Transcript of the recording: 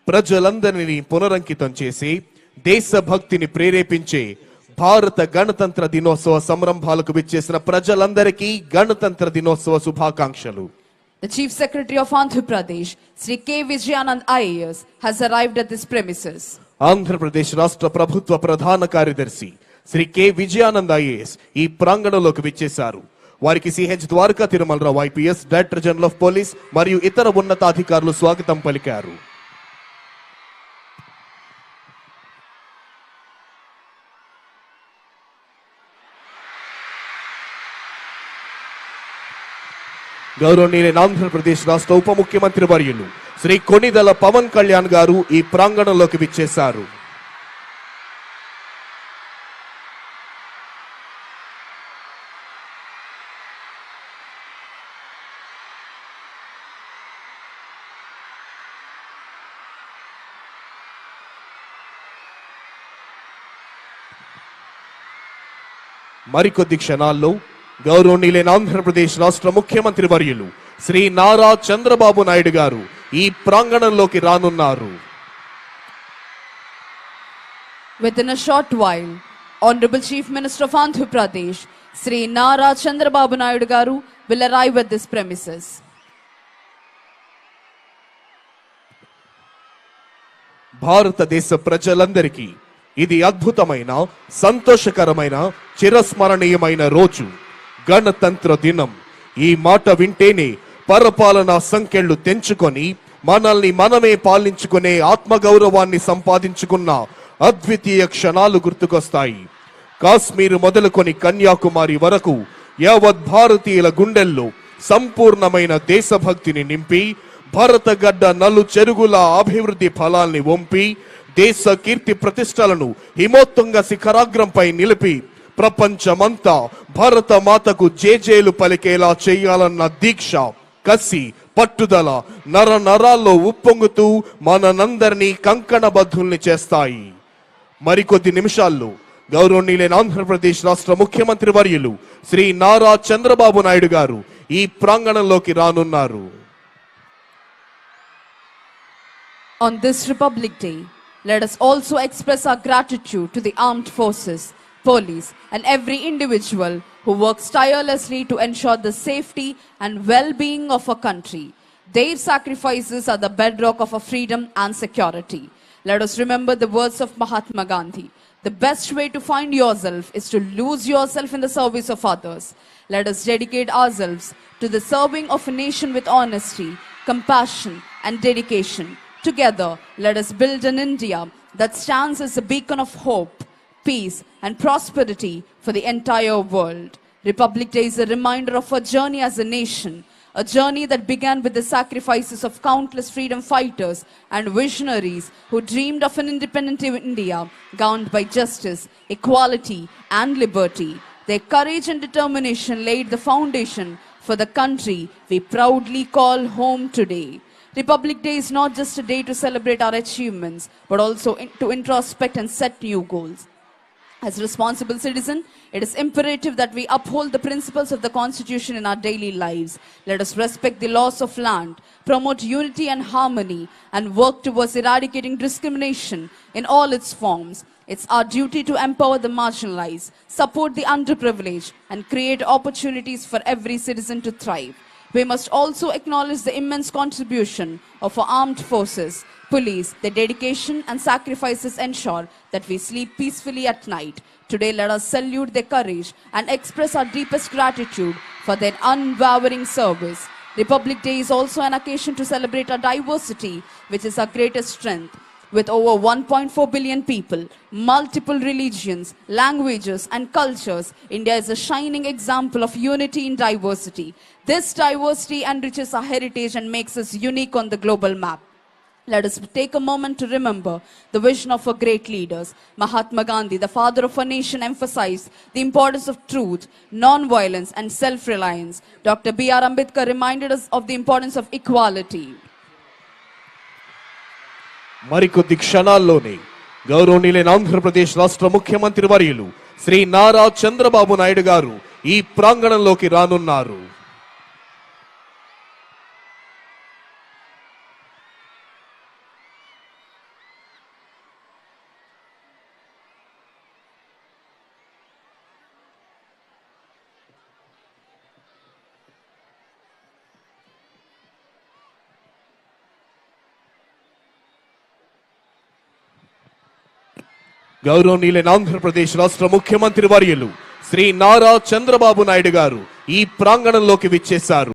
ప్రజలందరినీ పునరంకితం చేసి దేశభక్తిని ప్రేరేపించే భారత గణతంత్ర దినోత్సవ సంరంభాలకు విచ్చేసిన ప్రజలందరికీ గణతంత్ర దినోత్సవ శుభాకాంక్షలు. The Chief Secretary of Andhra Pradesh, Sri K. Vijayanand IAS, has arrived at this premises. Andhra Pradesh రాష్ట్ర ప్రభుత్వ ప్రధాన కార్యదర్శి శ్రీ కె విజయానంద్ ఐఏఎస్ ఈ ప్రాంగణంలోకి విచ్చేశారు. వారికి CH Dwaraka Tirumala Rao IPS, director general of police మరియు ఇతర ఉన్నతాధికారులు స్వాగతం పలికారు. గౌరవనీయులైన ఆంధ్రప్రదేశ్ రాష్ట్ర ఉప ముఖ్యమంత్రి వర్యులు శ్రీ కొణిదెల పవన్ కళ్యాణ్ గారు ఈ ప్రాంగణంలోకి విచ్చేశారు. మరికొద్ది క్షణాల్లో గౌరవనీయులైన ఆంధ్రప్రదేశ్ రాష్ట్ర ముఖ్యమంత్రి వర్యులు శ్రీ నారా చంద్రబాబు నాయుడు గారు ఈ ప్రాంగణంలోకి రానున్నారు. Within a short while, Honorable Chief Minister of Andhra Pradesh, Sri Nara Chandrababu Naidu Garu, will arrive at this premises. భారతదేశ ప్రజలందరికీ ఇది అద్భుతమైన, సంతోషకరమైన, చిరస్మరణీయమైన రోజు, గణతంత్ర దినం. ఈ మాట వింటేనే పరిపాలనా సంఖ్యలు తెంచుకొని మనల్ని మనమే పాలించుకునే ఆత్మగౌరవాన్ని సంపాదించుకున్న అద్వితీయ క్షణాలు గుర్తుకొస్తాయి. కాశ్మీర్ మొదలుకొని కన్యాకుమారి వరకు యావత్ భారతీయుల గుండెల్లో సంపూర్ణమైన దేశభక్తిని నింపి భారత గడ్డ నలు చెరుగుల అభివృద్ధి ఫలాల్ని వంపి దేశ కీర్తి ప్రతిష్టలను హిమోత్తుంగ శిఖరాగ్రంపై నిలిపి ప్రపంచమంతా భారత మాతకు జేజేలు పలికేలా చేయాలన్న దీక్ష, కసి, పట్టుదల నర నరాల్లో ఉప్పొంగుతూ మనందరినీ కంకణబద్ధుల్ని చేస్తాయి. మరికొద్ది నిమిషాల్లో గౌరవనీయులైన ఆంధ్రప్రదేశ్ రాష్ట్ర ముఖ్యమంత్రి వర్యులు శ్రీ నారా చంద్రబాబు నాయుడు గారు ఈ ప్రాంగణంలోకి రానున్నారు. On this Republic Day, let us also express our gratitude to the armed forces, police, and every individual who works tirelessly to ensure the safety and well-being of our country. Their sacrifices are the bedrock of our freedom and security. Let us remember the words of Mahatma Gandhi. The best way to find yourself is to lose yourself in the service of others. Let us dedicate ourselves to the serving of a nation with honesty, compassion, and dedication. Together, let us build an India that stands as a beacon of hope, peace, and prosperity for the entire world. Republic Day is a reminder of our journey as a nation, a journey that began with the sacrifices of countless freedom fighters and visionaries who dreamed of an independent India governed by justice, equality, and liberty. Their courage and determination laid the foundation for the country we proudly call home today. Republic Day is not just a day to celebrate our achievements, but also to introspect and set new goals. As responsible citizens, it is imperative that we uphold the principles of the Constitution in our daily lives. Let us respect the laws of land, promote unity and harmony, and work towards eradicating discrimination in all its forms. It's our duty to empower the marginalized, support the underprivileged, and create opportunities for every citizen to thrive. We must also acknowledge the immense contribution of our armed forces, police. Their dedication and sacrifices ensure that we sleep peacefully at night. Today, let us salute their courage and express our deepest gratitude for their unwavering service. Republic Day is also an occasion to celebrate our diversity, which is our greatest strength. With over 1.4 billion people, multiple religions, languages, and cultures, India is a shining example of unity in diversity. This diversity enriches our heritage and makes us unique on the global map. Let us take a moment to remember the vision of our great leaders. Mahatma Gandhi, the father of our nation, emphasized the importance of truth, non-violence, and self-reliance. Dr. B.R. Ambedkar reminded us of the importance of equality. మరికొద్ది క్షణాల్లోనే గౌరవనీయులైన ఆంధ్రప్రదేశ్ రాష్ట్ర ముఖ్యమంత్రి వర్యులు శ్రీ నారా చంద్రబాబు నాయుడు గారు ఈ ప్రాంగణంలోకి రానున్నారు. గౌరవనీయులైన ఆంధ్రప్రదేశ్ రాష్ట్ర ముఖ్యమంత్రి వర్యులు శ్రీ నారా చంద్రబాబు నాయుడు గారు ఈ ప్రాంగణంలోకి విచ్చేశారు.